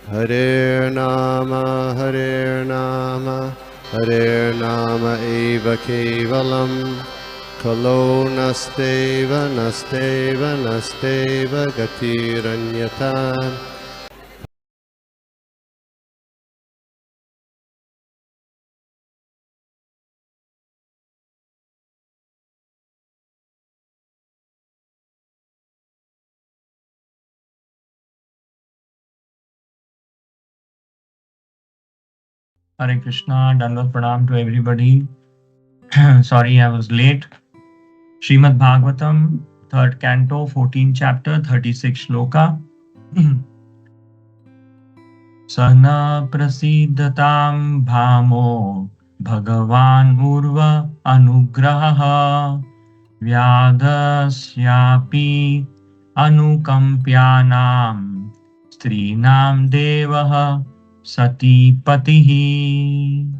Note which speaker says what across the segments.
Speaker 1: Hare Nama Hare Nama eva kevalam Kalo nasteva nasteva nasteva gatiranyata.
Speaker 2: Hare Krishna, Dandavat Pranam to everybody. Sorry, I was late. Srimad Bhagavatam, 3rd Canto, 14th Chapter, 36 Shloka. Sana prasidhatam bhamo Bhagavan urva anugraha vyadasyapi anukampyanam strinam devah sati patihi.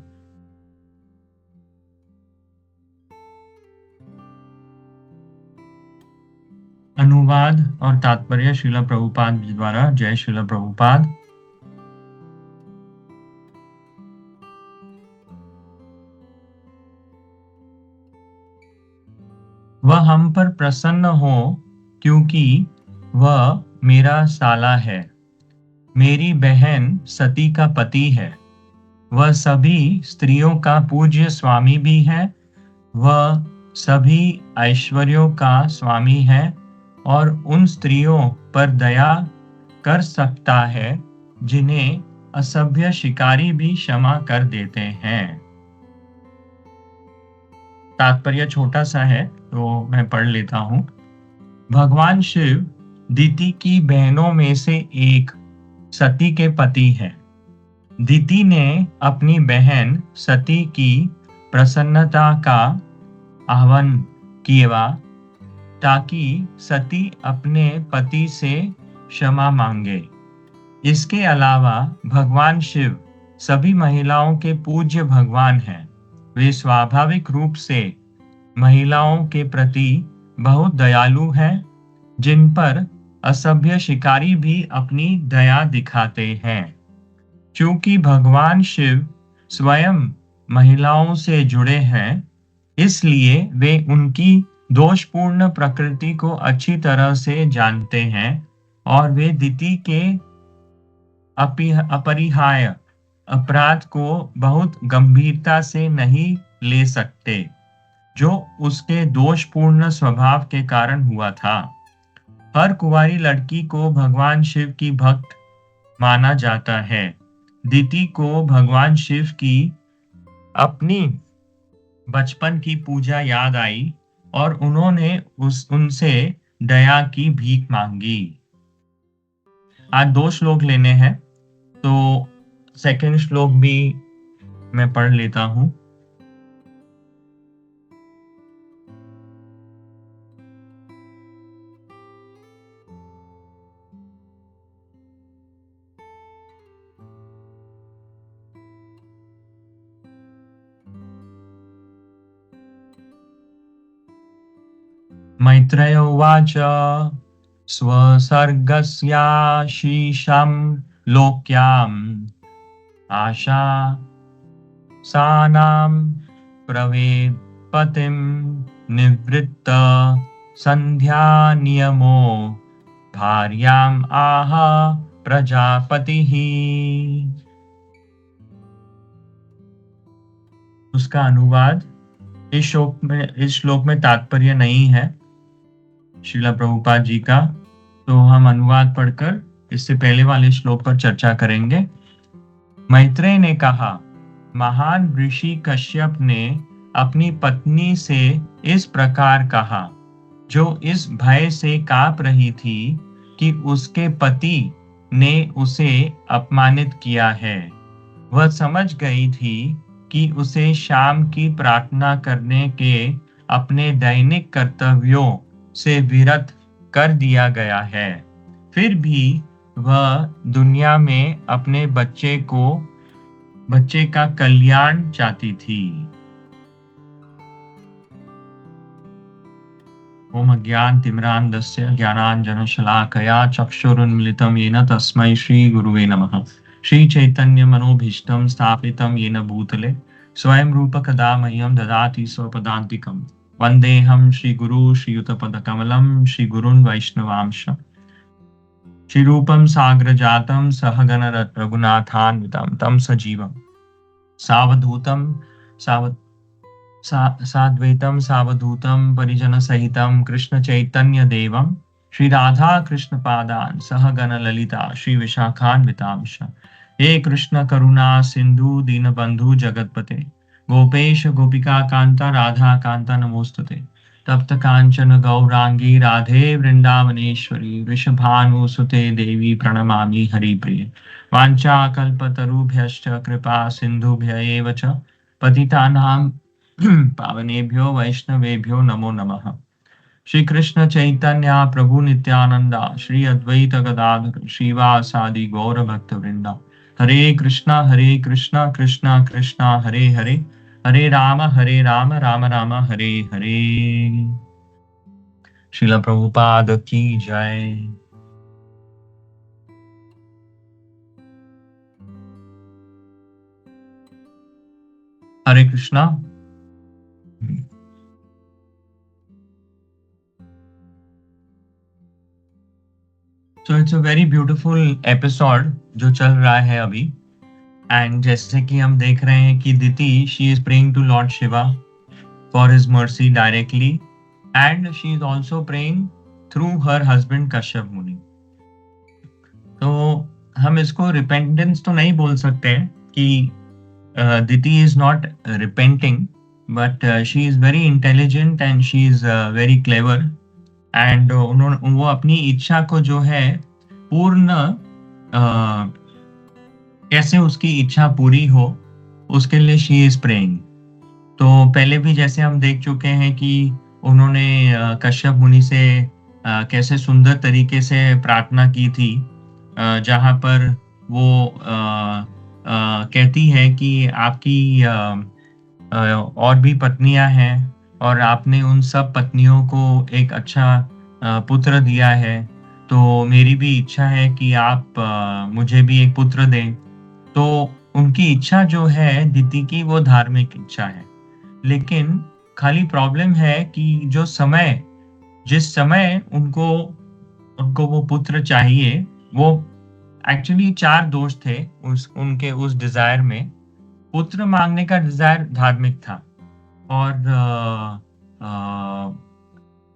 Speaker 2: अनुवाद और तात्पर्य श्रील प्रभुपाद द्वारा। जय श्रील प्रभुपाद। वह हम पर प्रसन्न हो क्योंकि वह मेरा साला है, मेरी बहन सती का पति है। वह सभी स्त्रियों का पूज्य स्वामी भी है। वह सभी ऐश्वर्यों का स्वामी है और उन स्त्रियों पर दया कर सकता है जिन्हें असभ्य शिकारी भी क्षमा कर देते हैं। तात्पर्य छोटा सा है तो मैं पढ़ लेता हूं। भगवान शिव दिति की बहनों में से एक सती के पति हैं। दिति ने अपनी बहन सती की प्रसन्नता का आह्वान किया ताकि सती अपने पति से क्षमा मांगे। इसके अलावा भगवान शिव सभी महिलाओं के पूज्य भगवान हैं। वे स्वाभाविक रूप से महिलाओं के प्रति बहुत दयालु हैं, जिन पर असभ्य शिकारी भी अपनी दया दिखाते हैं। क्योंकि भगवान शिव स्वयं महिलाओं से जुड़े हैं, इसलिए वे उनकी दोषपूर्ण प्रकृति को अच्छी तरह से जानते हैं और वे दिति के अपरिहार्य अपराध को बहुत गंभीरता से नहीं ले सकते, जो उसके दोषपूर्ण स्वभाव के कारण हुआ था। हर कुंवारी लड़की को भगवान शिव की भक्त माना जाता है। दिति को भगवान शिव की अपनी बचपन की पूजा याद आई और उन्होंने उनसे दया की भीख मांगी। आज 2 श्लोक लेने हैं, तो सेकंड श्लोक भी मैं पढ़ लेता हूं। मैत्रेय उवाच स्वसर्गस्याशीशं लोक्याम् आशा सानां प्रवेपतिं निवृत्त संध्या नियमो भार्याम् आह प्रजापतिः। उसका अनुवाद। इस श्लोक में तात्पर्य नहीं है श्रील प्रभुपाद जी का, तो हम अनुवाद पढ़कर इससे पहले वाले श्लोक पर चर्चा करेंगे। मैत्रेय ने कहा, महान ऋषि कश्यप ने अपनी पत्नी से इस प्रकार कहा, जो इस भय से कांप रही थी कि उसके पति ने उसे अपमानित किया है। वह समझ गई थी कि उसे शाम की प्रार्थना करने के अपने दैनिक कर्तव्यों से विरत कर दिया गया है। फिर भी वह दुनिया में अपने बच्चे का कल्याण चाहती थी। ओम अज्ञानतिमिरान्धस्य ज्ञानाञ्जनशलाकया चक्षुरुन्मिलितं येन तस्मै श्रीगुरुवे नमः। श्रीचैतन्यमनोभीष्टं स्थापितं येन भूतले स्वयं रूपकदा मह्यं ददाति स्वपदान्तिकं। वन्देऽहं श्रीगुरू श्रीयुतपदकमलं श्रीगुरून् वैष्णवांश श्रीरूपं साग्रजातं सहगण रघुनाथान्वितं तं सजीवं सावधूतं साद्वैतं सावधूतं परिजनसहितं कृष्णचैतन्यदेवं श्रीराधाकृष्णपादान् सहगण ललिता श्रीविशाखान्वितांश। हे कृष्ण करुणा सिंधु दीनबंधु जगतपते गोपेश गोपिका कांता राधा कांता नमोस्तुते। तप्त कांचन गौरांगी राधे वृंदावनेश्वरी वृषभानुसुते देवी प्रणमामि हरिप्रिये। वाञ्छाकल्पतरुभ्यश्च कृपा सिन्धुभ्य एव च पतितानां पावनेभ्यो वैष्णवेभ्यो नमो नमः। श्री कृष्ण चैतन्य प्रभु नित्यानंदा श्री अद्वैत गदाधर श्रीवासादि गौर भक्त वृंदा। हरे कृष्णा कृष्णा कृष्णा हरे हरे हरे राम राम राम हरे हरे। श्रील प्रभुपाद की जय। हरे Krishna. So it's a very beautiful episode जो चल रहा है अभी। एंड जैसे कि हम देख रहे हैं कि Diti she is praying to lord Shiva for his mercy directly and she is also praying through her husband Kashyap Muni. तो हम इसको रिपेंटेंस तो नहीं बोल सकते कि Diti is not repenting, but she is very intelligent and she is very clever and वो अपनी इच्छा को जो है पूर्ण कैसे उसकी इच्छा पूरी हो उसके लिए शी इज प्रेइंग। तो पहले भी जैसे हम देख चुके हैं कि उन्होंने कश्यप मुनि से कैसे सुंदर तरीके से प्रार्थना की थी, जहां पर वो कहती है कि आपकी और भी पत्नियां हैं और आपने उन सब पत्नियों को एक अच्छा पुत्र दिया है, तो मेरी भी इच्छा है कि आप मुझे भी एक पुत्र दें। तो उनकी इच्छा जो है दिति की वो धार्मिक इच्छा है, लेकिन खाली प्रॉब्लम है कि जो समय जिस समय उनको वो पुत्र चाहिए वो एक्चुअली 4 दोष थे उनके उस डिजायर में। पुत्र मांगने का डिजायर धार्मिक था और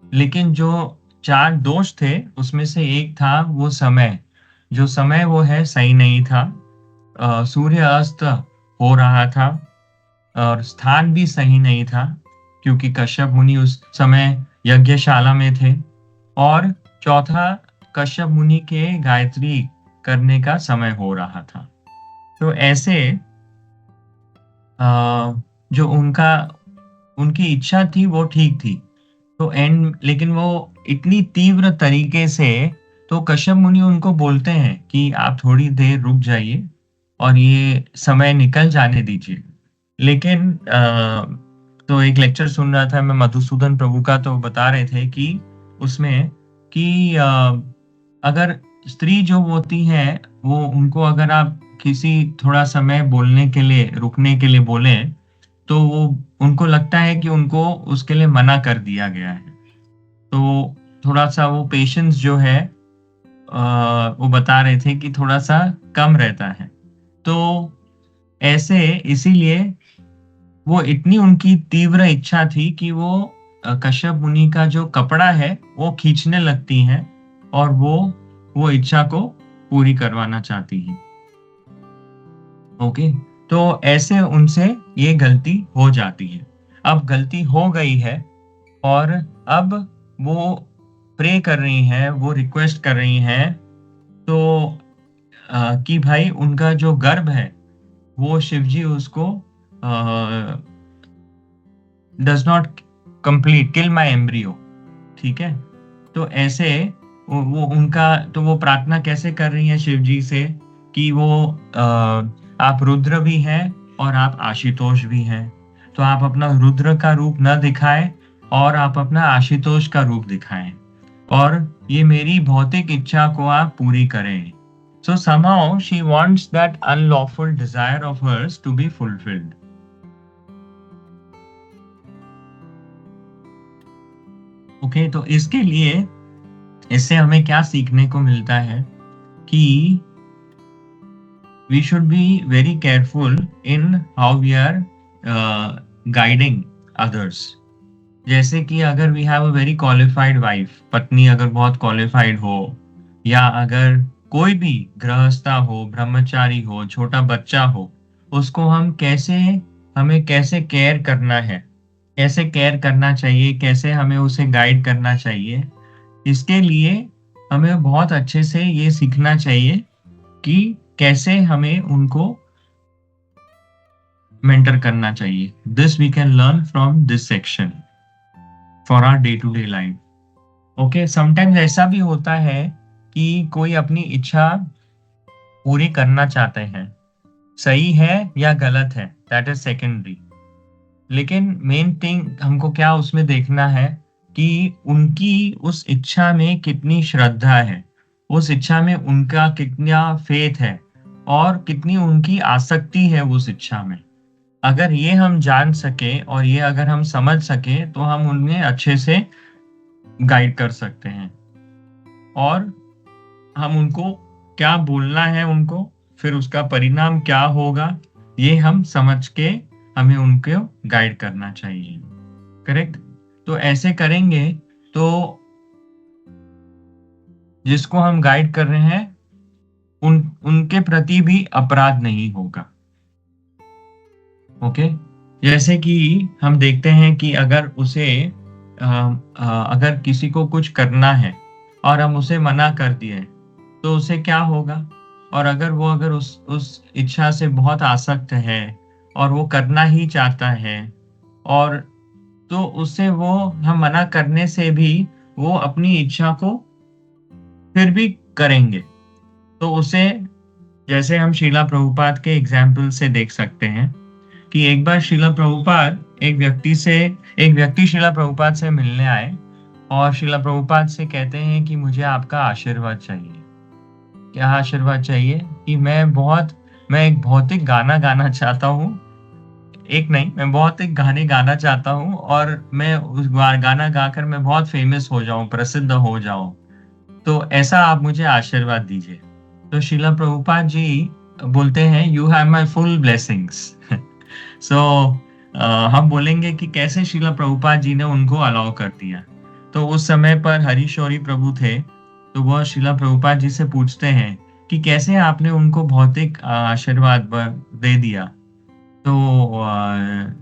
Speaker 2: लेकिन जो 4 दोष थे उसमें से एक था वो समय, जो समय वो है सही नहीं था। सूर्य अस्त हो रहा था और स्थान भी सही नहीं था क्योंकि कश्यप मुनि उस समय यज्ञशाला में थे। और चौथा, कश्यप मुनि के गायत्री करने का समय हो रहा था। तो ऐसे जो उनकी इच्छा थी वो ठीक थी। तो लेकिन वो इतनी तीव्र तरीके से, तो कश्यप मुनि उनको बोलते हैं कि आप थोड़ी देर रुक जाइए और ये समय निकल जाने दीजिए। लेकिन तो एक लेक्चर सुन रहा था मैं मधुसूदन प्रभु का, तो बता रहे थे कि उसमें कि अगर स्त्री जो होती है वो उनको अगर आप किसी थोड़ा समय बोलने के लिए रुकने के लिए बोले तो वो उनको लगता है कि उनको उसके लिए मना कर दिया गया है। तो थोड़ा सा वो पेशेंस जो है वो बता रहे थे कि थोड़ा सा कम रहता है। तो ऐसे इसीलिए वो इतनी उनकी तीव्र इच्छा थी कि वो कश्यप मुनि का जो कपड़ा है वो खींचने लगती हैं और वो इच्छा को पूरी करवाना चाहती है। ओके, तो ऐसे उनसे ये गलती हो जाती है। अब गलती हो गई है और अब वो प्रे कर रही हैं, वो रिक्वेस्ट कर रही हैं तो कि भाई उनका जो गर्भ है वो शिवजी उसको does not complete kill my embryo. ठीक है, तो ऐसे वो प्रार्थना कैसे कर रही है शिवजी से कि वो आप रुद्र भी हैं और आप आशुतोष भी हैं, तो आप अपना रुद्र का रूप न दिखाएं और आप अपना आशुतोष का रूप दिखाएं और ये मेरी भौतिक इच्छा को आप पूरी करें. So somehow she wants that unlawful desire of hers to be fulfilled. Okay, तो इसके लिए इससे हमें क्या सीखने को मिलता है कि we should be very careful in how we are guiding others. जैसे कि अगर we have a very qualified wife, पत्नी अगर बहुत qualified हो, या अगर कोई भी गृहस्था हो, ब्रह्मचारी हो, छोटा बच्चा हो, उसको हमें कैसे केयर करना है, कैसे केयर करना चाहिए, कैसे हमें उसे गाइड करना चाहिए, इसके लिए हमें बहुत अच्छे से ये सीखना चाहिए कि कैसे हमें उनको मेंटर करना चाहिए. This we can learn from this section for our day to day life. Okay, sometimes ऐसा भी होता है कि कोई अपनी इच्छा पूरी करना चाहते हैं, सही है या गलत है, दैट इज सेकेंडरी. लेकिन मेन थिंग हमको क्या उसमें देखना है कि उनकी उस इच्छा में कितनी श्रद्धा है, उस इच्छा में उनका कितना फेथ है और कितनी उनकी आसक्ति है उस इच्छा में. अगर ये हम जान सके और ये अगर हम समझ सके तो हम उन्हें अच्छे से गाइड कर सकते हैं और हम उनको क्या बोलना है, उनको फिर उसका परिणाम क्या होगा, ये हम समझ के हमें उनको गाइड करना चाहिए. करेक्ट. तो ऐसे करेंगे तो जिसको हम गाइड कर रहे हैं उनके प्रति भी अपराध नहीं होगा. ओके, जैसे कि हम देखते हैं कि अगर उसे अगर किसी को कुछ करना है और हम उसे मना कर दिए तो उसे क्या होगा, और अगर उस इच्छा से बहुत आसक्त है और वो करना ही चाहता है और तो उससे वो हम मना करने से भी वो अपनी इच्छा को फिर भी करेंगे. तो उसे, जैसे हम श्रीला प्रभुपाद के एग्जाम्पल से देख सकते हैं कि एक बार श्रीला प्रभुपाद एक व्यक्ति श्रीला प्रभुपाद से मिलने आए और श्रीला प्रभुपाद से कहते हैं कि मुझे आपका आशीर्वाद चाहिए. क्या आशीर्वाद चाहिए? कि मैं एक भौतिक गाना गाना चाहता हूँ. मैं भौतिक गाने गाना चाहता हूँ और मैं उस गाना गाकर मैं बहुत फेमस हो जाऊं, प्रसिद्ध हो जाऊं. तो ऐसा आप मुझे आशीर्वाद दीजिए. तो श्रीला प्रभुपाद जी बोलते हैं, you have my full blessings. So हम बोलेंगे कि कैसे श्रीला प्रभुपाद जी ने उनको अलाउ कर दिया. तो उस समय पर हरीशौरी प्रभु थे, तो वह श्रीला प्रभुपाद जी से पूछते हैं कि कैसे आपने उनको भौतिक आशीर्वाद दे दिया. तो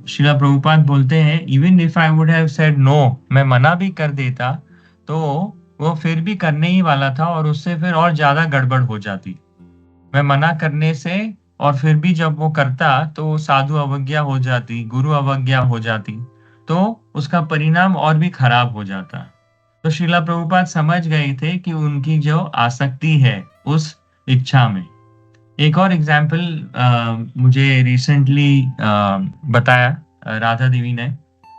Speaker 2: श्रीला प्रभुपाद बोलते हैं, even if I would have said no, मैं मना भी कर देता तो वो फिर भी करने ही वाला था और उससे फिर और ज्यादा गड़बड़ हो जाती. मैं मना करने से और फिर भी जब वो करता तो साधु अवज्ञा हो जाती, गुरु अवज्ञा हो जाती, तो उसका परिणाम और भी खराब हो जाता. तो श्रीला प्रभुपाद समझ गए थे कि उनकी जो आसक्ति है उस इच्छा में. एक और एग्जाम्पल मुझे रिसेंटली बताया राधा देवी ने,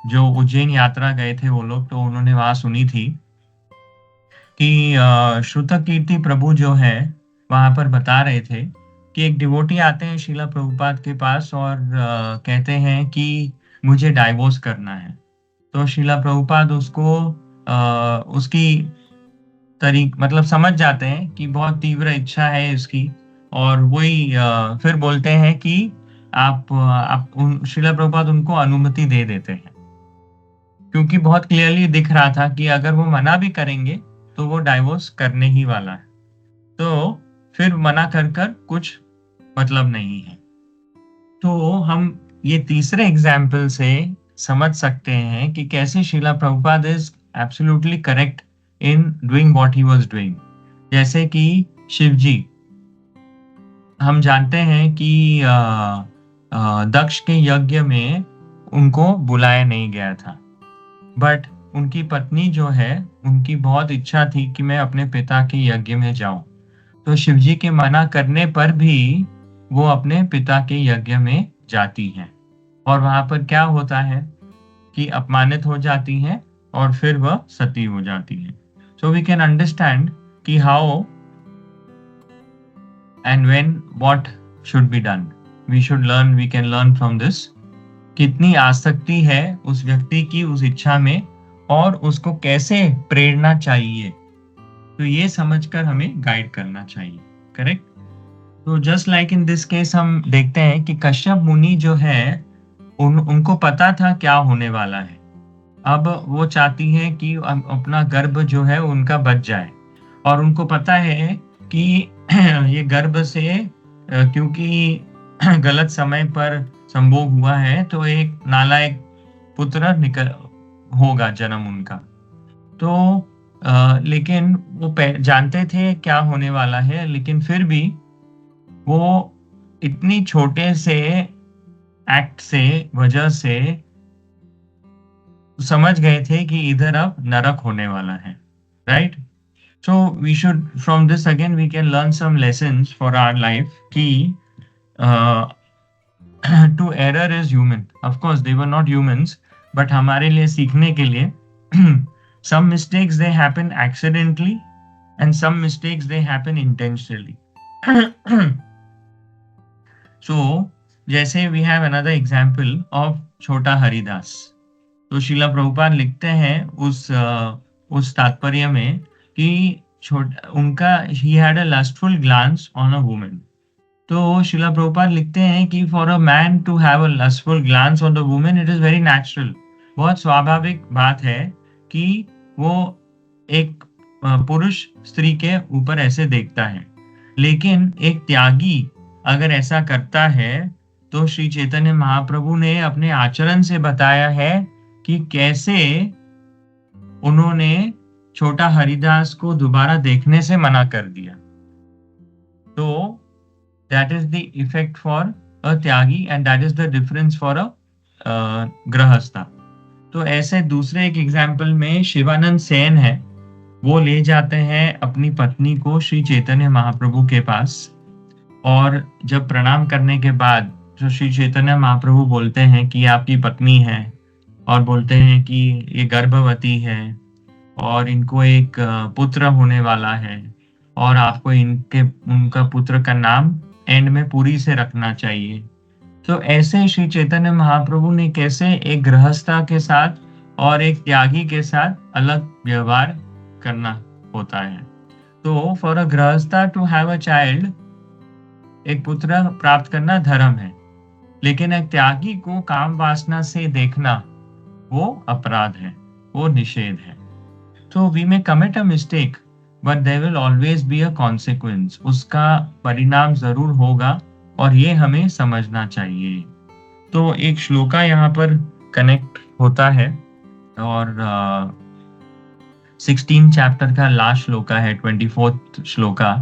Speaker 2: जो उज्जैन यात्रा गए थे वो लोग, तो उन्होंने वहां सुनी थी कि श्रुत कीर्ति प्रभु जो है वहां पर बता रहे थे कि एक डिवोटी आते हैं श्रीला प्रभुपाद के पास और कहते हैं कि मुझे डाइवोर्स करना है. तो श्रीला प्रभुपाद उसको उसकी मतलब समझ जाते हैं कि बहुत तीव्र इच्छा है इसकी, और वही फिर बोलते हैं कि श्रीला प्रभुपाद उनको अनुमति दे देते हैं, क्योंकि बहुत क्लियरली दिख रहा था कि अगर वो मना भी करेंगे तो वो डाइवोर्स करने ही वाला है. तो फिर मना कर कुछ मतलब नहीं है. तो हम ये तीसरे एग्जाम्पल से समझ सकते हैं कि कैसे Srila Prabhupada is absolutely correct in doing what he was doing. जैसे कि शिव जी, हम जानते हैं कि दक्ष के यज्ञ में उनको बुलाया नहीं गया था, बट उनकी पत्नी जो है उनकी बहुत इच्छा थी कि मैं अपने पिता के यज्ञ में जाऊं. तो शिव जी के मना करने पर भी वो अपने पिता के यज्ञ में जाती हैं. और वहां पर क्या होता है कि अपमानित हो जाती हैं और फिर वह सती हो जाती हैं. So we can understand कि how and when what should be done. We can learn from this. कितनी आसक्ति है उस व्यक्ति की उस इच्छा में और उसको कैसे प्रेरणा चाहिए, तो ये समझकर हमें गाइड करना चाहिए. करेक्ट. तो just like in this case हम देखते हैं कि कश्यप मुनि जो है उनको पता था क्या होने वाला है. अब वो चाहती है कि अपना गर्भ जो है उनका बच जाए, और उनको पता है कि ये गर्भ से क्योंकि गलत समय पर संभोग हुआ है तो एक नालायक पुत्र होगा जन्म उनका. तो लेकिन वो जानते थे क्या होने वाला है, लेकिन फिर भी वो इतनी छोटे से एक्ट से वजह से समझ गए थे कि इधर अब नरक होने वाला है. Right. So we should, from this again we can learn some lessons for our life कि to error is human. Of course they were not humans, but हमारे लिए सीखने के लिए some mistakes they happen accidentally and some mistakes they happen intentionally. So जैसे we have another example of छोटा हरिदास. तो शिला प्रभुपाद लिखते हैं उस तात्पर्य में कि उनका he had a lustful glance on a woman. तो शिला प्रभुपाद लिखते हैं कि for a man to have a lustful glance on the woman, it is very natural. बहुत स्वाभाविक बात है कि वो एक पुरुष स्त्री के ऊपर ऐसे देखता है. लेकिन एक त्यागी अगर ऐसा करता है तो श्री चैतन्य महाप्रभु ने अपने आचरण से बताया है कि कैसे उन्होंने छोटा हरिदास को दोबारा देखने से मना कर दिया. तो that is the effect for a Tyagi and that is the difference for a गृहस्था. तो ऐसे दूसरे एक एग्जाम्पल में शिवानंद सेन है, वो ले जाते हैं अपनी पत्नी को श्री चैतन्य महाप्रभु के पास, और जब प्रणाम करने के बाद जो श्री चैतन्य महाप्रभु बोलते हैं कि आपकी पत्नी है, और बोलते हैं कि ये गर्भवती है और इनको एक पुत्र होने वाला है और आपको उनका पुत्र का नाम एंड में पुरी से रखना चाहिए. तो ऐसे श्री चैतन्य महाप्रभु ने कैसे एक गृहस्था के साथ और एक त्यागी के साथ अलग व्यवहार करना होता है. तो for a grihastha to have a child, एक पुत्र प्राप्त करना धर्म है, लेकिन एक त्यागी को काम वासना से देखना वो अपराध है, वो निषेध है. तो we may commit a mistake but there will always be a consequence. उसका परिणाम जरूर होगा और ये हमें समझना चाहिए. तो एक श्लोका यहाँ पर कनेक्ट होता है, और 16 चैप्टर का लास्ट श्लोका है, 24th श्लोका,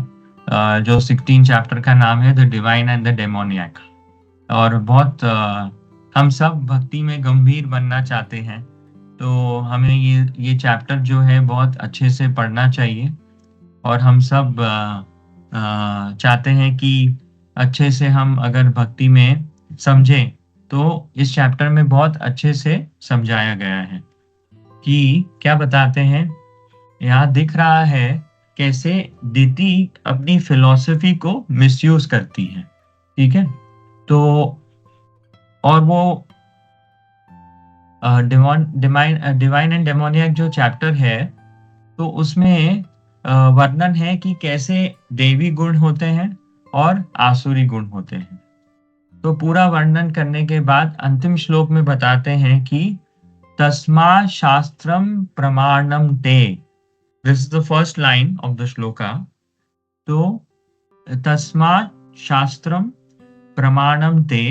Speaker 2: जो 16 चैप्टर का नाम है the divine and the demoniac. और बहुत हम सब भक्ति में गंभीर बनना चाहते हैं, तो हमें ये चैप्टर जो है बहुत अच्छे से पढ़ना चाहिए. और हम सब चाहते हैं कि अच्छे से हम अगर भक्ति में समझें, तो इस चैप्टर में बहुत अच्छे से समझाया गया है कि क्या बताते हैं. यहाँ दिख रहा है कैसे दीति अपनी फिलॉसफी को मिसयूज करती है. ठीक है. तो और वो डिवाइन एंड डेमोनियक जो चैप्टर है, तो उसमें वर्णन है कि कैसे देवी गुण होते हैं और आसुरी गुण होते हैं. तो पूरा वर्णन करने के बाद अंतिम श्लोक में बताते हैं कि तस्मा शास्त्रम प्रमाणम ते. This is the first line of the shloka. तो तस्मा शास्त्रम प्रमाणम ते,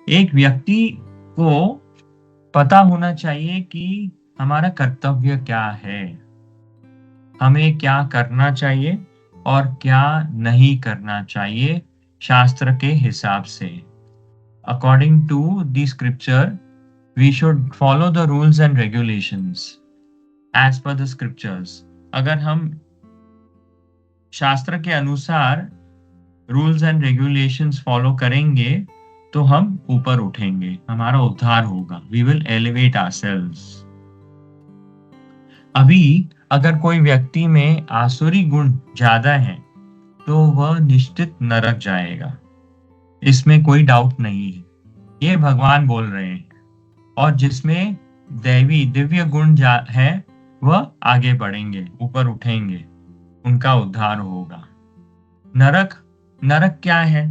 Speaker 2: एक व्यक्ति को पता होना चाहिए कि हमारा कर्तव्य क्या है, हमें क्या करना चाहिए और क्या नहीं करना चाहिए शास्त्र के हिसाब से. According to the scripture we should follow the rules and regulations as per the scriptures. अगर हम शास्त्र के अनुसार रूल्स एंड रेगुलेशंस फॉलो करेंगे तो हम ऊपर उठेंगे, हमारा उद्धार होगा। We will elevate ourselves. अभी अगर कोई व्यक्ति में आसुरी गुण ज्यादा है तो वह निश्चित नरक जाएगा, इसमें कोई डाउट नहीं है। ये भगवान बोल रहे हैं। और जिसमें दैवी दिव्य गुण है वह आगे बढ़ेंगे, ऊपर उठेंगे, उनका उद्धार होगा। नरक नरक क्या है?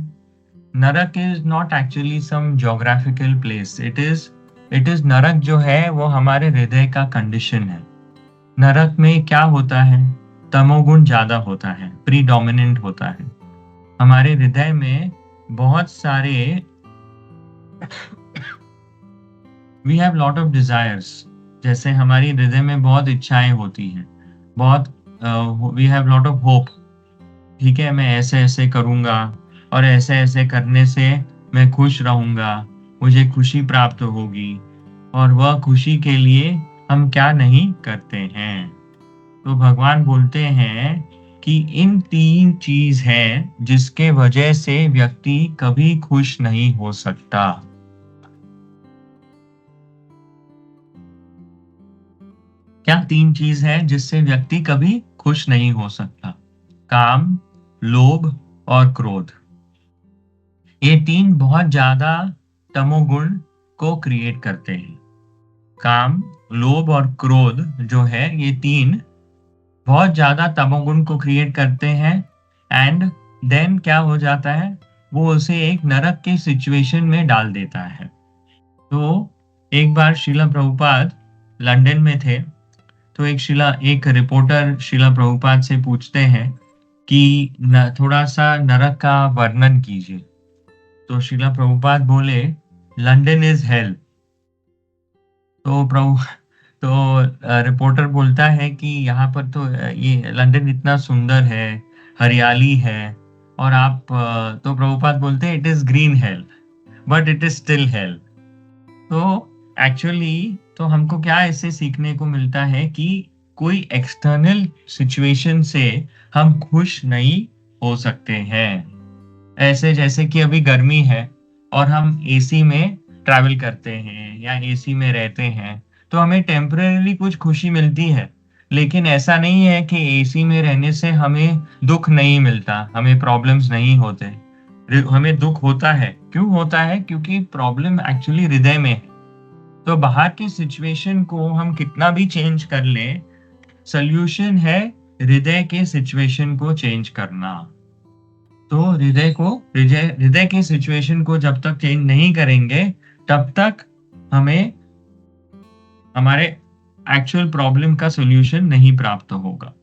Speaker 2: Narak is not actually some geographical place. It is narak जो है वो हमारे हृदय का कंडीशन है। नरक में क्या होता है? तमोगुण ज्यादा होता है, प्रीडोमिनेंट होता है। हमारे हृदय में बहुत सारे we have lot of desires. जैसे हमारी हृदय में बहुत इच्छाएं होती हैं, बहुत we have lot of hope. ठीक है, मैं ऐसे ऐसे करूंगा और ऐसे ऐसे करने से मैं खुश रहूंगा, मुझे खुशी प्राप्त होगी। और वह खुशी के लिए हम क्या नहीं करते हैं। तो भगवान बोलते हैं कि इन 3 चीज हैं जिसके वजह से व्यक्ति कभी खुश नहीं हो सकता। क्या 3 चीज है जिससे व्यक्ति कभी खुश नहीं हो सकता? काम, लोभ और क्रोध। ये 3 बहुत ज्यादा तमोगुण को क्रिएट करते हैं। काम, लोभ और क्रोध जो है, ये 3 बहुत ज्यादा तमोगुण को क्रिएट करते हैं। एंड देन क्या हो जाता है? वो उसे एक नरक के सिचुएशन में डाल देता है। तो एक बार श्रीला प्रभुपाद लंदन में थे, तो एक रिपोर्टर श्रीला प्रभुपाद से पूछते हैं कि थोड़ा सा नरक का वर्णन कीजिए। तो श्रीला प्रभुपाद बोले, लंदन इज हेल। तो रिपोर्टर बोलता है कि यहाँ पर तो ये लंदन इतना सुंदर है, हरियाली है, और आप तो प्रभुपाद बोलते हैं it is green hello but it is still hello. तो एक्चुअली तो हमको क्या इससे सीखने को मिलता है कि कोई एक्सटर्नल सिचुएशन से हम खुश नहीं हो सकते हैं। ऐसे जैसे कि अभी गर्मी है और हम एसी में ट्रैवल करते हैं या एसी में रहते हैं, तो हमें टेम्परेरी कुछ खुशी मिलती है। लेकिन ऐसा नहीं है कि एसी में रहने से हमें दुख नहीं मिलता, हमें प्रॉब्लम्स नहीं होते। हमें दुख होता है। क्यों होता है? क्योंकि प्रॉब्लम एक्चुअली हृदय में है। तो बाहर की सिचुएशन को हम कितना भी चेंज कर लें, सॉल्यूशन है हृदय के सिचुएशन को चेंज करना। तो हृदय के सिचुएशन को जब तक चेंज नहीं करेंगे तब तक हमें हमारे एक्चुअल प्रॉब्लम का सॉल्यूशन नहीं प्राप्त होगा।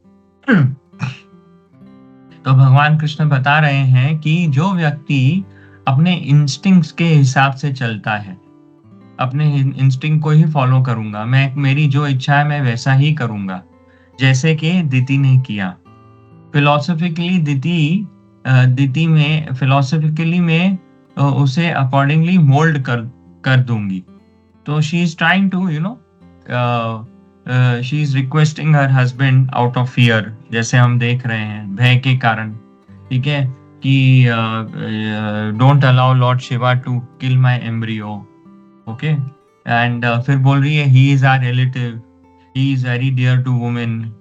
Speaker 2: तो भगवान कृष्ण बता रहे हैं कि जो व्यक्ति अपने इंस्टिंक्ट्स के हिसाब से चलता है, अपने इंस्टिंक्ट को ही फॉलो करूंगा, मेरी जो इच्छा है मैं वैसा ही करूंगा, जैसे कि दिति ने किया। फिलोसॉफिकली में उसे अकॉर्डिंगली मोल्ड कर दूंगी। तो she is trying to she is requesting her husband out of fear, जैसे हम देख रहे हैं, भय के कारण। ठीक है, कि don't allow Lord Shiva to kill my embryo. Okay, and फिर बोल रही है he is our relative, he is very dear to women.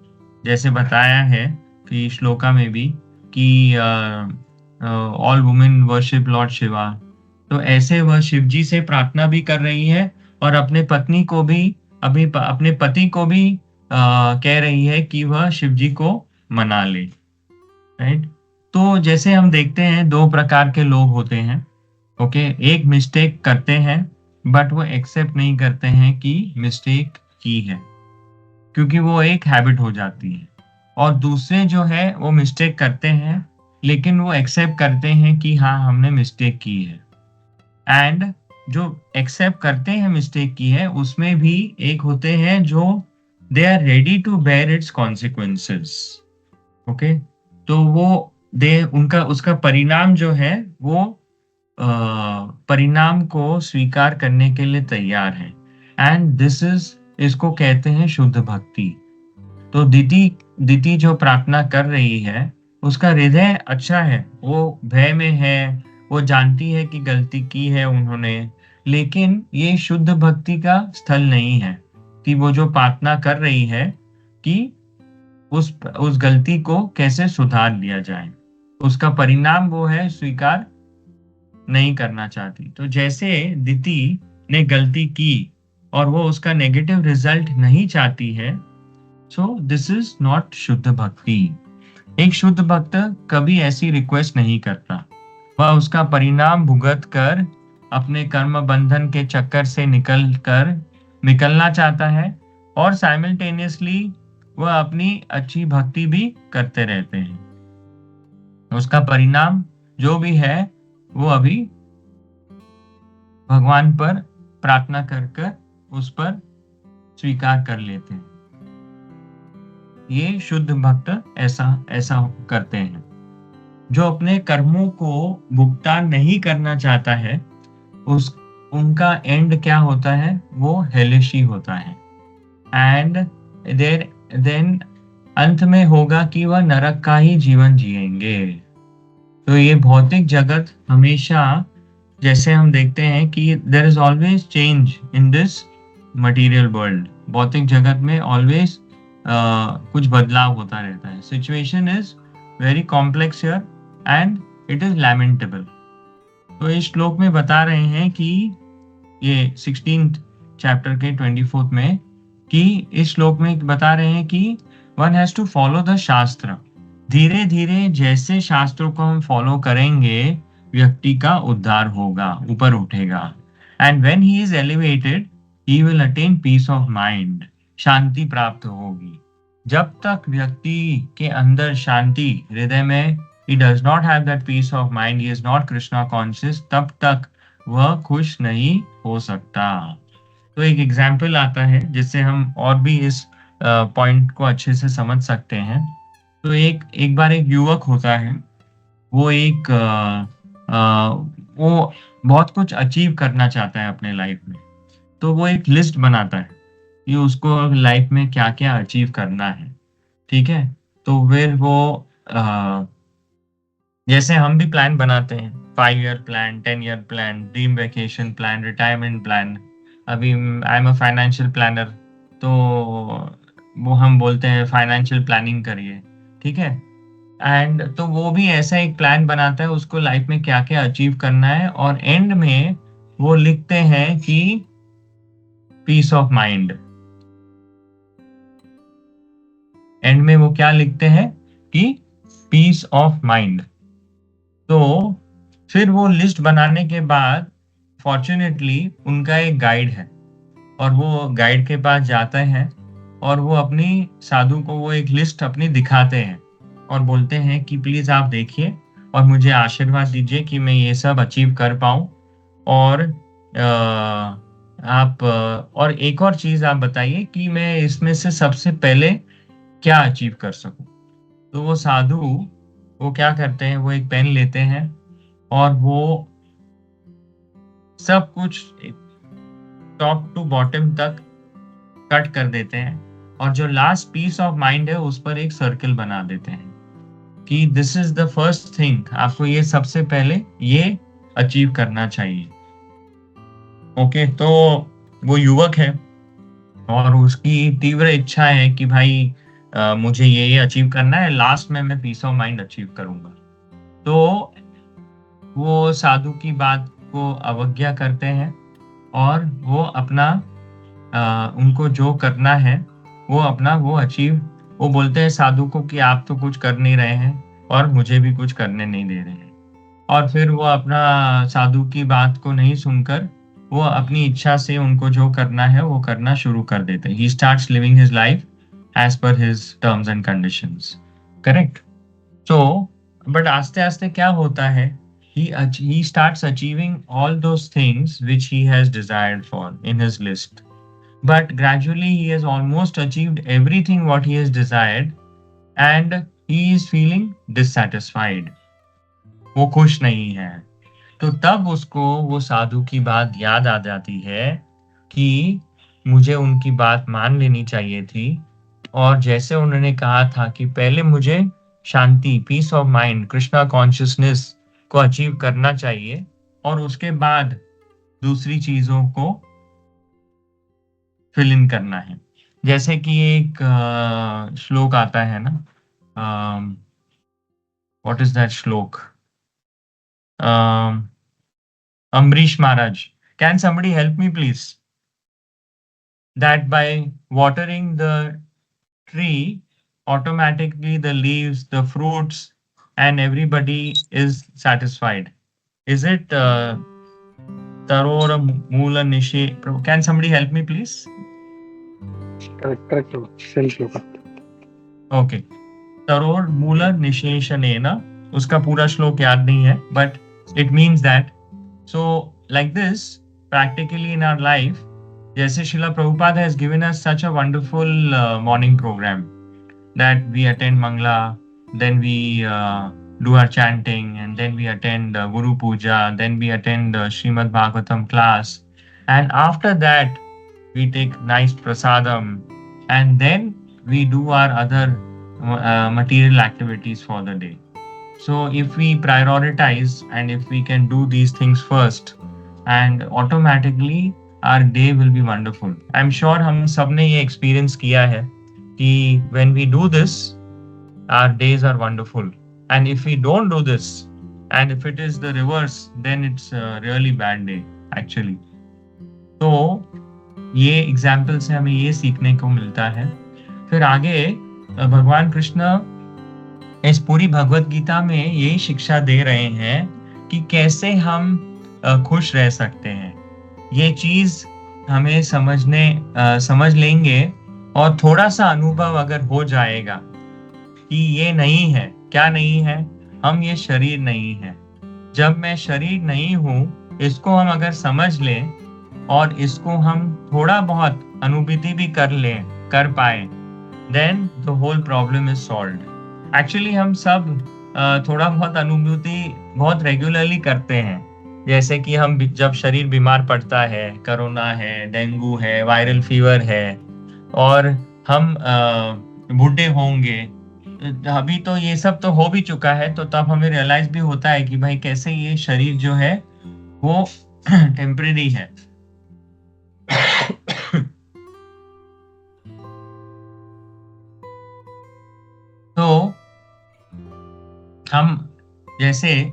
Speaker 2: जैसे बताया है कि श्लोका में भी कि all women worship Lord Shiva. तो ऐसे वह शिव जी से प्रार्थना भी कर रही है और अपने पत्नी को भी अपने पति को भी कह रही है कि वह शिव जी को मना ले। राइट? तो जैसे हम देखते हैं 2 प्रकार के लोग होते हैं। ओके, एक मिस्टेक करते हैं बट वो एक्सेप्ट नहीं करते हैं कि मिस्टेक की है, क्योंकि वो एक हैबिट हो जाती है। और दूसरे जो है वो मिस्टेक करते हैं लेकिन वो एक्सेप्ट करते हैं कि हाँ हमने मिस्टेक की है। एंड जो एक्सेप्ट करते हैं मिस्टेक की है, उसमें भी एक होते हैं जो they are ready to bear its consequences. Okay, तो वो उसका परिणाम जो है वो परिणाम को स्वीकार करने के लिए तैयार है। एंड इसको कहते हैं शुद्ध भक्ति। तो दिति जो प्रार्थना कर रही है उसका हृदय अच्छा है, वो भय में है, वो जानती है कि गलती की है उन्होंने, लेकिन ये शुद्ध भक्ति का स्थल नहीं है कि वो जो प्रार्थना कर रही है कि उस गलती को कैसे सुधार लिया जाए, उसका परिणाम वो है स्वीकार नहीं करना चाहती। तो जैसे दिति ने गलती की और वो उसका नेगेटिव रिजल्ट नहीं चाहती है, सो दिस इज नॉट शुद्ध भक्ति। एक शुद्ध भक्त कभी ऐसी रिक्वेस्ट नहीं करता, वह उसका परिणाम भुगत कर अपने कर्म बंधन के चक्कर से निकलना चाहता है, और साइमल्टेनियसली वह अपनी अच्छी भक्ति भी करते रहते हैं। उसका परिणाम जो भी है वो अभी भगवान पर प्रार्थना कर उस पर स्वीकार कर लेते हैं। ये शुद्ध भक्त ऐसा करते हैं। जो अपने कर्मों को भुगतान नहीं करना चाहता है, उनका एंड क्या होता है? वो हेलिश ही होता है। एंड देन अंत में होगा कि वह नरक का ही जीवन जिएंगे। तो ये भौतिक जगत हमेशा, जैसे हम देखते हैं कि there is always change in this material world. भौतिक जगत में ऑलवेज कुछ बदलाव होता रहता है। Situation is very complex here and it is lamentable. तो इस श्लोक में बता रहे हैं कि ये 16th चैप्टर के 24th में, कि इस श्लोक में बता रहे हैं कि one has to follow the shastra. धीरे धीरे जैसे शास्त्रों को हम फॉलो करेंगे, व्यक्ति का उद्धार होगा, ऊपर उठेगा। And when he is elevated he will attain peace of mind. शांति प्राप्त होगी। जब तक व्यक्ति के अंदर शांति, हृदय में he does not have that peace of mind, he is not Krishna conscious, तब तक वह खुश नहीं हो सकता। तो एक एग्जाम्पल आता है जिससे हम और भी इस पॉइंट को अच्छे से समझ सकते हैं। तो एक बार एक युवक होता है, वो वो बहुत कुछ अचीव करना चाहता है अपने लाइफ में। तो वो एक लिस्ट बनाता है कि उसको लाइफ में क्या क्या अचीव करना है, ठीक है। तो फिर वो जैसे हम भी प्लान बनाते हैं, 5 year plan, 10 year plan, dream vacation plan, retirement plan. अभी I am a financial planner, तो वो हम बोलते हैं फाइनेंशियल प्लानिंग करिए, ठीक है। एंड तो वो भी ऐसा एक प्लान बनाता है, उसको लाइफ में क्या क्या अचीव करना है, और एंड में वो लिखते हैं कि पीस ऑफ माइंड। एंड में वो क्या लिखते हैं कि पीस ऑफ माइंड। तो फिर वो लिस्ट बनाने के बाद फॉर्चुनेटली उनका एक गाइड है, और वो गाइड के पास जाते हैं और वो अपनी साधु को वो एक लिस्ट अपनी दिखाते हैं और बोलते हैं कि प्लीज आप देखिए और मुझे आशीर्वाद दीजिए कि मैं ये सब अचीव कर पाऊं। और और एक और चीज आप बताइए कि मैं इसमें से सबसे पहले क्या अचीव कर सकूं। तो वो साधु वो क्या करते हैं, वो एक पेन लेते हैं और वो सब कुछ टॉप टू बॉटम तक कट कर देते हैं, और जो लास्ट पीस ऑफ माइंड है उस पर एक सर्कल बना देते हैं कि this is the first thing, आपको ये सबसे पहले ये अचीव करना चाहिए। ओके, तो वो युवक है और उसकी तीव्र इच्छा है कि भाई मुझे ये अचीव करना है, लास्ट में मैं पीस ऑफ माइंड अचीव करूंगा। तो वो साधु की बात को अवज्ञा करते हैं और वो अपना उनको जो करना है वो अचीव, वो बोलते हैं साधु को कि आप तो कुछ कर नहीं रहे हैं और मुझे भी कुछ करने नहीं दे रहे हैं। और फिर वो अपना साधु की बात को नहीं सुनकर वो अपनी इच्छा से उनको जो करना है वो करना शुरू कर देते हैं। He starts living his life as per his terms and conditions. Correct? So, but आस्ते आस्ते क्या होता है, he starts achieving all those things which he has desired for in his list. But gradually he has almost achieved everything what he has desired and he is feeling dissatisfied. वो खुश नहीं है। तो तब उसको वो साधु की बात याद आ जाती है कि मुझे उनकी बात मान लेनी चाहिए थी, और जैसे उन्होंने कहा था कि पहले मुझे शांति, peace of mind, Krishna consciousness को अचीव करना चाहिए और उसके बाद दूसरी चीजों को फिल इन करना है। जैसे कि एक श्लोक आता है ना, व्हाट इज दैट श्लोक? अम्बरीश महाराज, can somebody help me please? That by watering the tree, automatically the leaves, the fruits, and everybody is satisfied. Is it Tarora Mula Nishi? Can somebody help me please?
Speaker 3: Correct. Same shloka.
Speaker 2: Okay. तरोर मूल निशेषणेन, उसका पूरा श्लोक याद नहीं है, but it means that so like this practically in our life, जैसे Srila Prabhupada has given us such a wonderful morning program that we attend Mangla, then we do our chanting, and then we attend Guru Puja, then we attend Srimad Bhagavatam class, and after that we take nice prasadam, and then we do our other material activities for the day. So if we prioritize and if we can do these things first, and automatically our day will be wonderful. I'm sure हम सब ने ये experience किया है कि when we do this, our days are wonderful. And if we don't do this, and if it is the reverse, then it's a really bad day actually. तो ये example से हमें ये सीखने को मिलता है। फिर आगे भगवान कृष्ण इस पूरी भगवत गीता में यही शिक्षा दे रहे हैं कि कैसे हम खुश रह सकते हैं। ये चीज हमें समझ लेंगे और थोड़ा सा अनुभव अगर हो जाएगा कि ये नहीं है, क्या नहीं है, हम ये शरीर नहीं है। जब मैं शरीर नहीं हूं, इसको हम अगर समझ लें और इसको हम थोड़ा बहुत अनुभूति भी कर पाए, then the whole problem is solved. Actually हम सब थोड़ा बहुत अनुभूति बहुत रेगुलरली करते हैं। जैसे कि हम जब शरीर बीमार पड़ता है, कोरोना है, डेंगू है, वायरल फीवर है, और हम बूढ़े होंगे, अभी तो ये सब तो हो भी चुका है, तो तब हमें रियलाइज भी होता है कि भाई कैसे ये शरीर जो है वो टेम्परेरी है। तो हम जैसे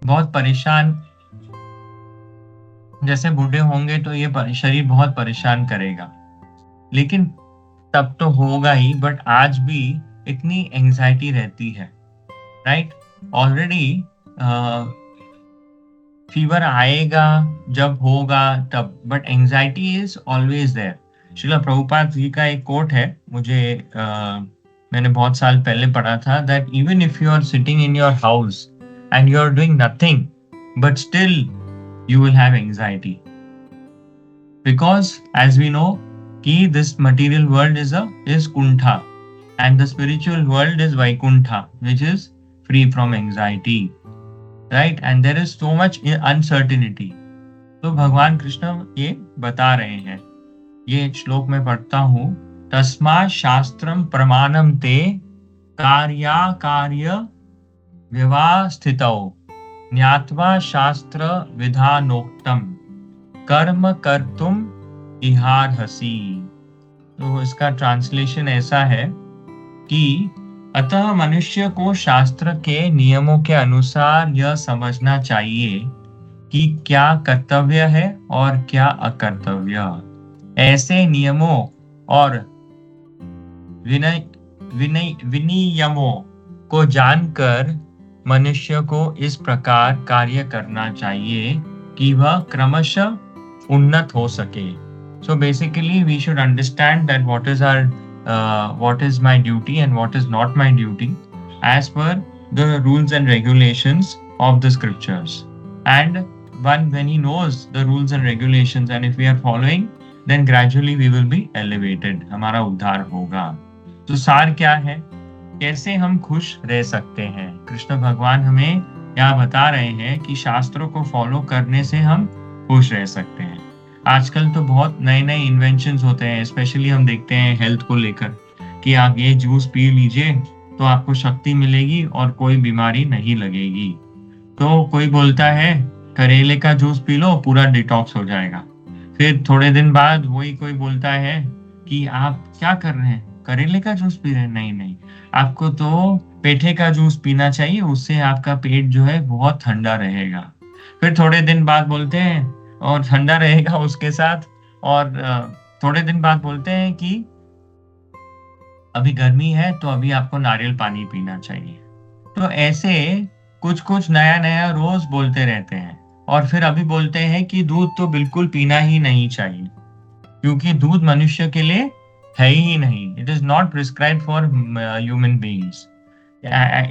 Speaker 2: बहुत परेशान, जैसे बूढ़े होंगे तो ये शरीर बहुत परेशान करेगा, लेकिन तब तो होगा ही, बट आज भी इतनी एंजाइटी रहती है, राइट? ऑलरेडी फीवर आएगा जब होगा तब, but anxiety is always there. Srila Prabhupada ji का एक कोट है, मैंने बहुत साल पहले पढ़ा था, that even if you are sitting in your house and you are doing nothing, but still you will have anxiety, because as we know कि दिस मटेरियल वर्ल्ड इज कुंठा and the spiritual world is Vaikuntha, which is free from anxiety, right? And there is so much uncertainty. तो भगवान कृष्ण ये बता रहे हैं, ये श्लोक में पढ़ता हूँ, तस्मात् शास्त्रम प्रमाणम ते कार्याकार्य व्यवस्थितौ ज्ञात्वा शास्त्र विधानोक्तम कर्म कर्तुम इहार्हसि। तो इसका ट्रांसलेशन ऐसा है कि अतः मनुष्य को शास्त्र के नियमों के अनुसार यह समझना चाहिए कि क्या कर्तव्य है और क्या अकर्तव्य। ऐसे नियमों और विनियमों को जानकर मनुष्य को इस प्रकार कार्य करना चाहिए कि वह क्रमशः उन्नत हो सके। So basically we should understand that what is my duty and what is not my duty as per the rules and regulations of the scriptures. And when he knows the rules and regulations and if we are following, then gradually we will be elevated, हमारा उद्धार होगा। तो सार क्या है, कैसे हम खुश रह सकते हैं? कृष्ण भगवान हमें यहाँ बता रहे हैं कि शास्त्रों को फॉलो करने से हम खुश रह सकते हैं। आजकल तो बहुत नए नए इन्वेंशंस होते हैं, स्पेशली हम देखते हैं हेल्थ को लेकर कि आप ये जूस पी लीजिए तो आपको शक्ति मिलेगी और कोई बीमारी नहीं लगेगी। तो कोई बोलता है करेले का जूस पी लो, पूरा डिटॉक्स हो जाएगा। फिर थोड़े दिन बाद वही कोई बोलता है कि आप क्या कर रहे हैं, करेले का जूस पी रहे हैं? नहीं नहीं, आपको तो पेठे का जूस पीना चाहिए, उससे आपका पेट जो है बहुत ठंडा रहेगा। फिर थोड़े दिन बाद बोलते हैं, और ठंडा रहेगा उसके साथ, और थोड़े दिन बाद बोलते हैं कि अभी गर्मी है तो अभी आपको नारियल पानी पीना चाहिए। तो ऐसे कुछ कुछ नया नया रोज बोलते रहते हैं। और फिर अभी बोलते हैं कि दूध तो बिल्कुल पीना ही नहीं चाहिए, क्योंकि दूध मनुष्य के लिए है ही नहीं, it is not prescribe for human beings.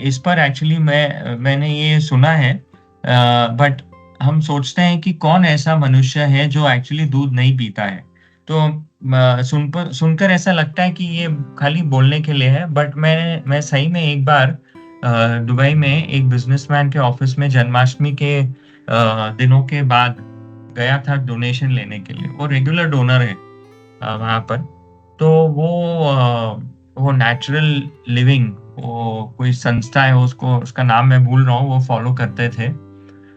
Speaker 2: इस पर एक्चुअली मैंने ये सुना है, बट हम सोचते हैं कि कौन ऐसा मनुष्य है जो एक्चुअली दूध नहीं पीता है। तो सुनकर ऐसा लगता है कि ये खाली बोलने के लिए है, बट मैं सही में एक बार दुबई में एक बिजनेसमैन के ऑफिस में जन्माष्टमी के दिनों के बाद गया था डोनेशन लेने के लिए। वो रेगुलर डोनर है वहां पर। तो वो नेचुरल लिविंग, वो कोई संस्था है, उसको उसका नाम मैं भूल रहा हूँ, वो फॉलो करते थे।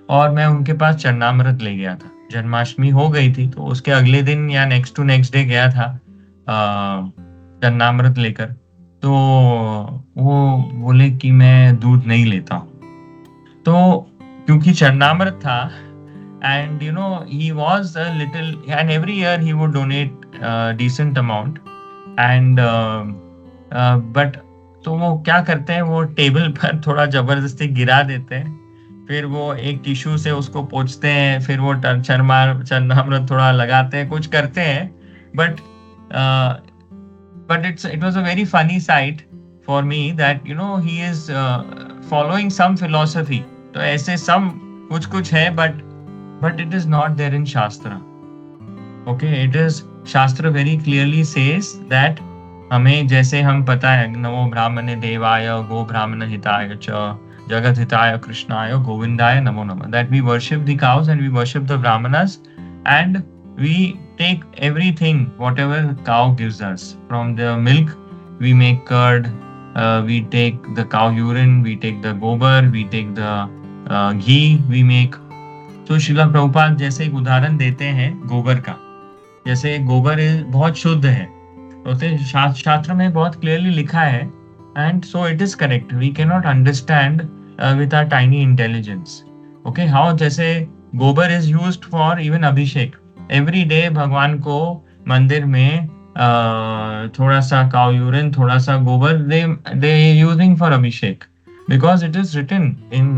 Speaker 2: और मैं उनके पास चरणामृत ले गया था, जन्माष्टमी हो गई थी तो उसके अगले दिन या नेक्स्ट टू नेक्स्ट डे गया था चरणामृत लेकर। तो वो बोले कि मैं दूध नहीं लेता हूँ। तो क्योंकि चरणामृत था, and he was a little, and every year he would donate decent amount, and but तो वो क्या करते हैं, वो टेबल पर थोड़ा जबरदस्ती गिरा देते हैं, फिर वो एक टिश्यू से उसको पोंछते हैं, फिर वो चरणामृत थोड़ा लगाते हैं, कुछ करते हैं। But it was a very funny sight for me that he is following some philosophy. तो ऐसे some कुछ है, but it is not there in Shastra. Okay, it is Shastra very clearly says that हमें, जैसे हम पता है, नमो ब्राह्मणे देवाय गो ब्राह्मण हिताय च जगत हिताय कृष्णाय गोविंदाय नमो नमः, that we worship the cows and we worship the brahmanas, and we take everything whatever cow gives us. From the milk we make curd, we take the cow urine, we take the gobar, we take the ghee we make. तो शिला प्रभुपाद जैसे एक उदाहरण देते हैं गोबर का, जैसे गोबर बहुत शुद्ध है, तो शास्त्र में बहुत क्लियरली लिखा है, and so it is correct. We can not understand with our tiny intelligence. Okay, how जैसे gobar is used for even abhishek. Every day भगवान को मंदिर में थोड़ा सा काउ यूरिन, थोड़ा सा गोबर they using for Abhishek, because it is written in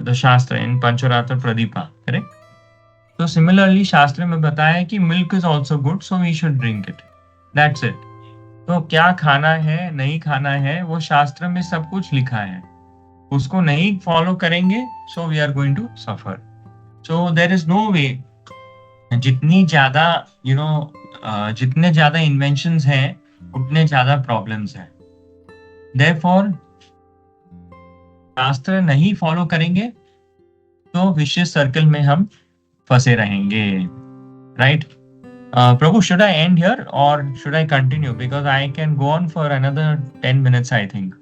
Speaker 2: the Shastra, in Pancharatra Pradipa, correct? So similarly शास्त्र में बताया है कि milk is also good, so we should drink it. That's it. तो क्या खाना है नहीं खाना है वो शास्त्र में सब कुछ लिखा है, उसको नहीं फॉलो करेंगे so we are going to suffer. So there is no way. जितनी ज्यादा जितने ज्यादा inventions हैं उतने ज्यादा problems हैं। Therefore शास्त्र नहीं फॉलो करेंगे तो विशिष्ट सर्कल में हम फंसे रहेंगे, right? Prabhu, should I end here or should I continue, because I can go on for another 10 minutes I think.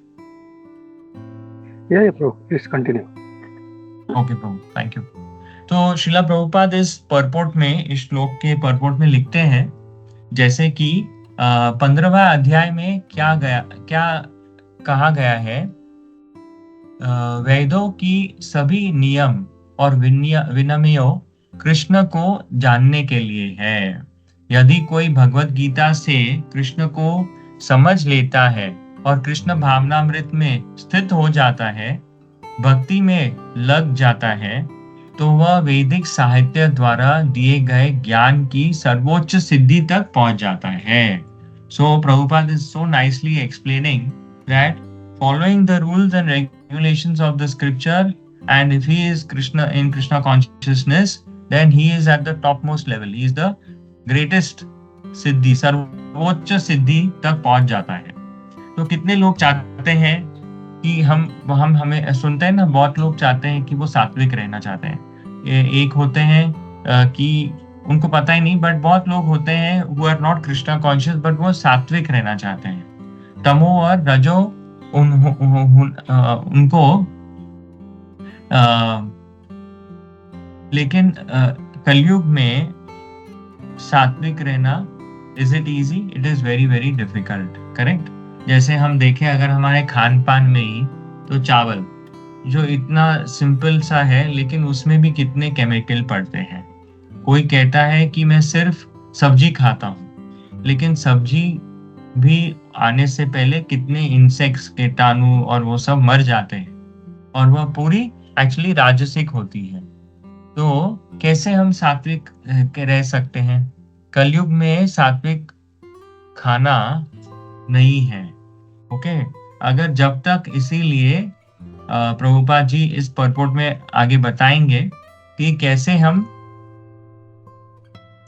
Speaker 3: Yeah, Prabhu, please continue.
Speaker 2: Okay Prabhu, thank you. तो शिला प्रभुपाद इस परपोर्ट में, इस श्लोक के परपोर्ट में लिखते हैं, जैसे कि 15वां अध्याय में क्या कहा गया है, वेदों की सभी नियम और विनियमों कृष्ण को जानने के लिए है। यदि कोई भगवत गीता से कृष्ण को समझ लेता है और कृष्ण भावनामृत में स्थित हो जाता है, भक्ति में लग जाता है, तो वह वैदिक साहित्य द्वारा दिए गए ज्ञान की सर्वोच्च सिद्धि तक पहुंच जाता है। So Prabhupada is so nicely explaining that following the rules and regulations of the scripture, and if he is in Krishna consciousness, then he is at the topmost level. He is the greatest सिद्धि, सर्वोच्च सिद्धि तक पहुंच जाता है। तो कितने लोग चाहते हैं कि हमें सुनते हैं ना, बहुत लोग चाहते हैं कि वो सात्विक रहना चाहते हैं। एक होते हैं कि उनको पता ही नहीं, बट बहुत लोग होते हैं who are not Krishna conscious, but वो सात्विक रहना चाहते हैं। तमो और रजो उनको लेकिन कलयुग में सात्विक रहना, is it easy? It is very very difficult, correct. जैसे हम देखें अगर हमारे खान पान में ही, तो चावल जो इतना सिंपल सा है लेकिन उसमें भी कितने केमिकल पड़ते हैं। कोई कहता है कि मैं सिर्फ सब्जी खाता हूँ, लेकिन सब्जी भी आने से पहले कितने इंसेक्ट्स, कीटाणु और वो सब मर जाते हैं, और वह पूरी एक्चुअली राजसिक होती है। तो कैसे हम सात्विक रह सकते हैं? कलयुग में सात्विक खाना नहीं है, ओके। अगर जब तक, इसीलिए प्रभुपाद जी इस परपोर्ट में आगे बताएंगे कि कैसे हम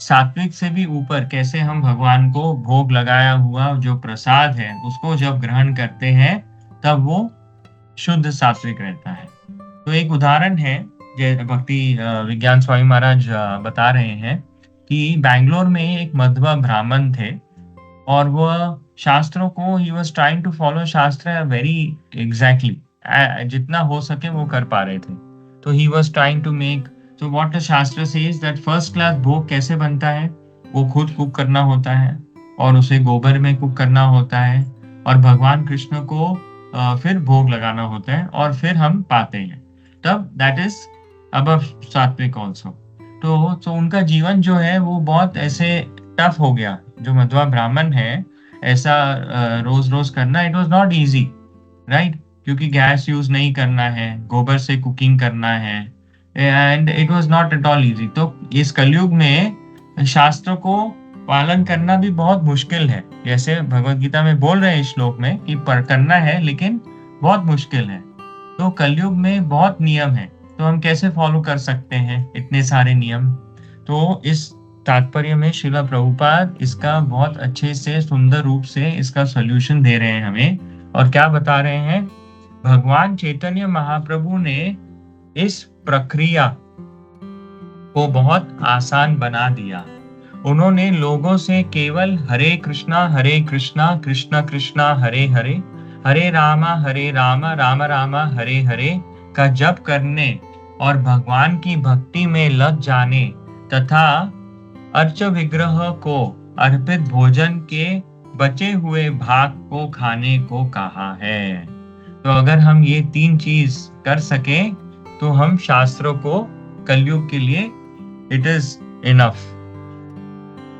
Speaker 2: सात्विक से भी ऊपर, कैसे हम भगवान को भोग लगाया हुआ जो प्रसाद है उसको जब ग्रहण करते हैं तब वो शुद्ध सात्विक रहता है। तो एक उदाहरण है, भक्ति विज्ञान स्वामी महाराज बता रहे हैं कि बैंगलोर में एक मध्वा ब्राह्मण थे, और वह शास्त्रों को, he was trying to follow shastra very exactly, जितना हो सके वो कर पा रहे थे। तो he was trying to make, तो what the shastra says that first class bhog कैसे बनता है, वो खुद कुक करना होता है और उसे गोबर में कुक करना होता है, और भगवान कृष्ण को फिर भोग लगाना होता है, और फिर हम पाते हैं, तब दैट इज अबव सात्विक ऑल्सो। तो उनका जीवन जो है वो बहुत ऐसे टफ हो गया। जो मध्वा ब्राह्मण है, ऐसा रोज रोज करना, it was not easy, right, क्योंकि गैस यूज नहीं करना है, गोबर से कुकिंग करना है, and it was not at all easy. तो इस कलयुग में शास्त्र को पालन करना भी बहुत मुश्किल है, जैसे भगवत गीता में बोल रहे हैं श्लोक में कि करना है लेकिन बहुत मुश्किल है। तो कलयुग में बहुत नियम है, तो हम कैसे फॉलो कर सकते हैं इतने सारे नियम? तो इस तात्पर्य में श्रीला प्रभुपाद इसका बहुत अच्छे से, सुंदर रूप से इसका सॉल्यूशन दे रहे हैं हमें। और क्या बता रहे हैं? भगवान चैतन्य महाप्रभु ने इस प्रक्रिया को बहुत आसान बना दिया। उन्होंने लोगों से केवल हरे कृष्णा कृष्ण कृष्णा हरे हरे, हरे रामा राम राम हरे हरे का जप करने और भगवान की भक्ति में लग जाने तथा अर्च विग्रह को अर्पित भोजन के बचे हुए भाग को खाने को कहा है। तो अगर हम ये 3 चीज कर सके तो हम शास्त्रों को कलयुग के लिए इट इज इनफ।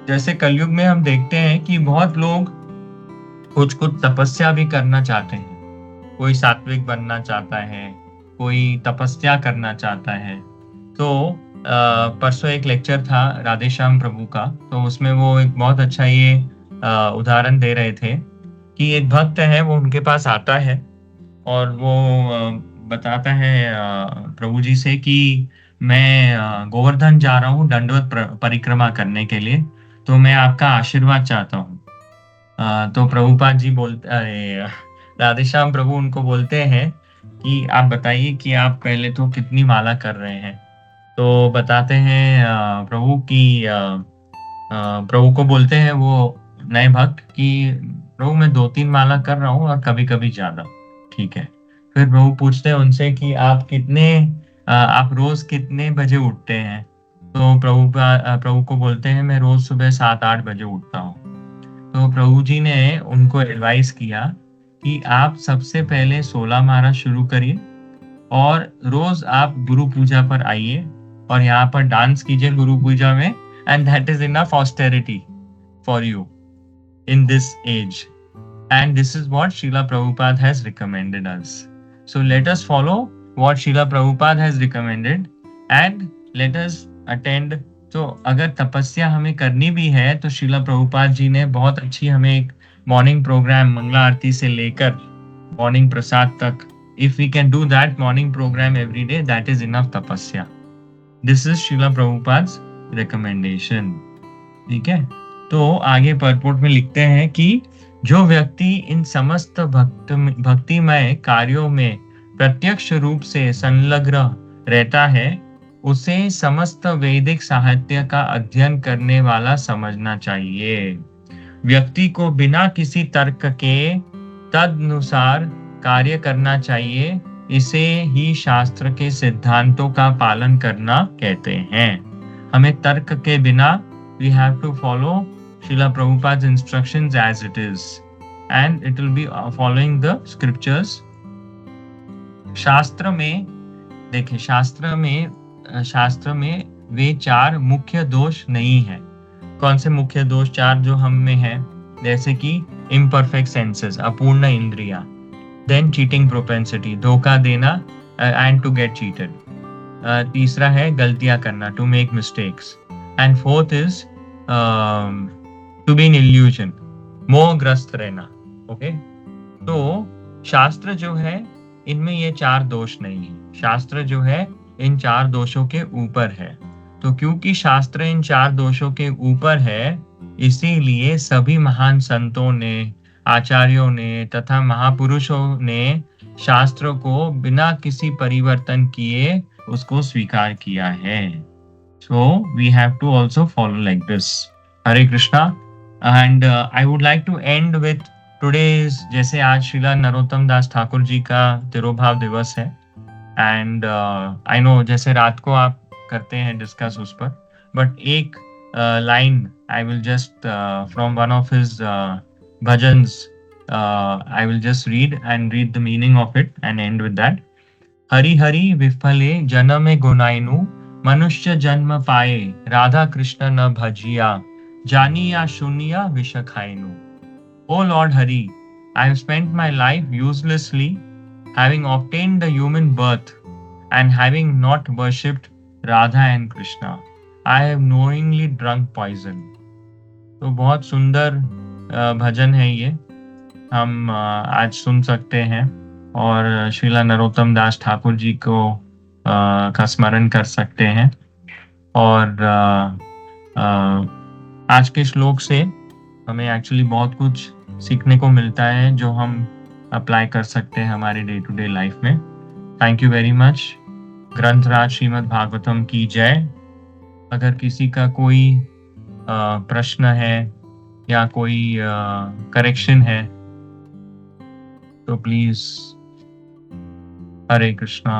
Speaker 2: जैसे कलयुग में हम देखते हैं कि बहुत लोग कुछ तपस्या भी करना चाहते हैं, कोई सात्विक बनना चाहता है, कोई तपस्या करना चाहता है। तो परसों एक लेक्चर था राधेश्याम प्रभु का, तो उसमें वो एक बहुत अच्छा ये उदाहरण दे रहे थे कि एक भक्त है, वो उनके पास आता है और वो बताता है प्रभु जी से कि मैं गोवर्धन जा रहा हूँ दंडवत परिक्रमा करने के लिए, तो मैं आपका आशीर्वाद चाहता हूँ। तो प्रभुपाद जी बोलते, राधेश्याम प्रभु उनको बोलते हैं कि आप बताइए कि आप पहले तो कितनी माला कर रहे हैं। तो बताते हैं प्रभु की, प्रभु को बोलते हैं वो नए भक्त कि प्रभु मैं 2-3 माला कर रहा हूँ और कभी कभी ज्यादा। ठीक है, फिर प्रभु पूछते हैं उनसे कि आप रोज कितने बजे उठते हैं? तो प्रभु को बोलते हैं मैं रोज सुबह 7-8 बजे उठता हूँ। तो प्रभु जी ने उनको एडवाइस किया कि आप सबसे पहले 16 माला शुरू करिए और रोज आप गुरु पूजा पर आइए और यहाँ पर डांस कीजिए गुरु पूजा में, and that is enough austerity for you in this age, and this is what Srila Prabhupada has recommended us. So let us follow what Srila Prabhupada has recommended and let us attend. तो अगर तपस्या हमें करनी भी है तो श्रीला प्रभुपाद जी ने बहुत अच्छी हमें एक मॉर्निंग प्रोग्राम, मंगला आरती से लेकर मॉर्निंग प्रसाद तक, if we can do that morning program every day, that is enough tapasya. This is Srila Prabhupada's recommendation. ठीक है, तो आगे परपोर्ट में लिखते हैं कि जो व्यक्ति इन समस्त भक्तिमय कार्यों में प्रत्यक्ष रूप से संलग्न रहता है उसे समस्त वैदिक साहित्य का अध्ययन करने वाला समझना चाहिए। व्यक्ति को बिना किसी तर्क के तदनुसार कार्य करना चाहिए इसे ही शास्त्र के सिद्धांतों का पालन करना कहते हैं। हमें तर्क के बिना we have to follow Srila Prabhupada's instructions as it is, and it will be following the scriptures. शास्त्र में देखिए, शास्त्र में वे चार मुख्य दोष नहीं है। कौन से मुख्य दोष चार जो हम में है? जैसे कि imperfect senses, अपूर्ण इंद्रिया, then cheating propensity, धोखा देना and to get cheated, तीसरा है गलतियां करना, to make mistakes, and fourth is to be in illusion, मोहग्रस्त रहना। ओके, तो शास्त्र जो है इनमें ये चार दोष नहीं है। शास्त्र जो है इन चार दोषों के ऊपर है। तो क्योंकि शास्त्र इन चार दोषों के ऊपर है, इसीलिए सभी महान संतों ने, आचार्यों ने तथा महापुरुषों ने शास्त्र को बिना किसी परिवर्तन किए उसको स्वीकार किया है। So we have to also follow like this. Hare Krishna. And I would like to end with today's, जैसे आज श्रीला नरोत्तम दास ठाकुर जी का तिरोभाव दिवस है, एंड आई नो जैसे रात को आप करते हैं डिस्कस उस पर, बट एक line I will just from one of his bhajans I will just read the meaning of it and end with that. Hari Hari विफले जनमे गुनाइनु, मनुष्य जन्म पाए राधा कृष्ण न भजिया, जानिया शून्या विष खाइनु। O Lord Hari, I have spent my life uselessly, having obtained the human birth and having not worshipped Radha and Krishna. I have knowingly drunk poison. तो बहुत सुंदर भजन है ये, हम आज सुन सकते हैं और श्रीला नरोत्तम दास ठाकुर जी को का स्मरण कर सकते हैं। और आज के श्लोक से हमें एक्चुअली बहुत कुछ सीखने को मिलता है जो हम अप्लाई कर सकते हैं हमारे डे टू डे लाइफ में। Thank you very much. ग्रंथराज श्रीमद् भागवतम की जय। अगर किसी का कोई प्रश्न है या कोई करेक्शन है तो प्लीज। हरे कृष्णा।